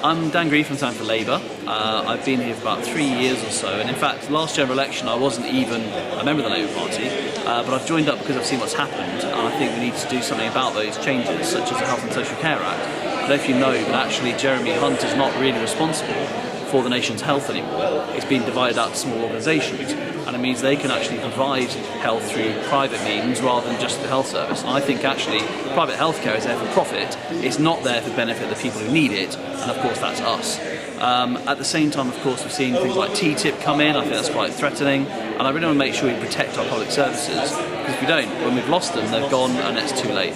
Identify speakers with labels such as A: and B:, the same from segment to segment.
A: I'm Dan Greef, I'm standing for Labour. I've been here for about 3 years or so, and in fact, last general election I wasn't even a member of the Labour Party, but I've joined up because I've seen what's happened, and I think we need to do something about those changes, such as the Health and Social Care Act. I don't know if you know, but actually Jeremy Hunt is not really responsible for the nation's health anymore. It's been divided out to small organisations, and it means they can actually provide health through private means rather than just the health service. And I think actually private healthcare is there for profit. It's not there for benefit of the people who need it, and of course that's us. At the same time, of course, we've seen things like TTIP come in. I think that's quite threatening, and I really want to make sure we protect our public services, because if we don't, when we've lost them, they've gone and it's too late.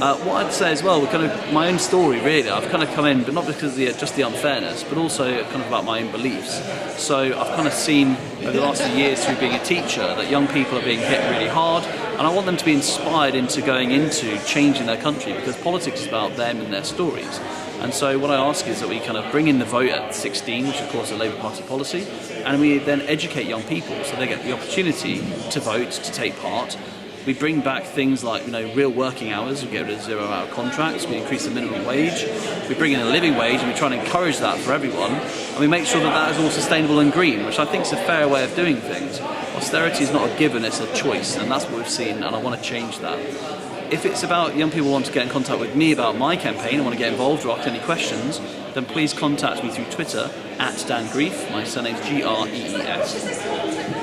A: What I'd say as well, my own story really, I've kind of come in, but not because of just the unfairness, but also kind of about my own beliefs. So I've kind of seen over the last few years through being a teacher that young people are being hit really hard, and I want them to be inspired into going into changing their country, because politics is about them and their stories. And so what I ask is that we kind of bring in the vote at 16, which of course is a Labour Party policy, and we then educate young people so they get the opportunity to vote, to take part. We bring back things like, real working hours. We get rid of 0-hour contracts. We increase the minimum wage. We bring in a living wage, and we try and encourage that for everyone. And we make sure that that is all sustainable and green, which I think is a fair way of doing things. Austerity is not a given; it's a choice, and that's what we've seen. And I want to change that. If it's about young people want to get in contact with me about my campaign and want to get involved or ask any questions, then please contact me through Twitter @Dan Greef. My surname's Greefs.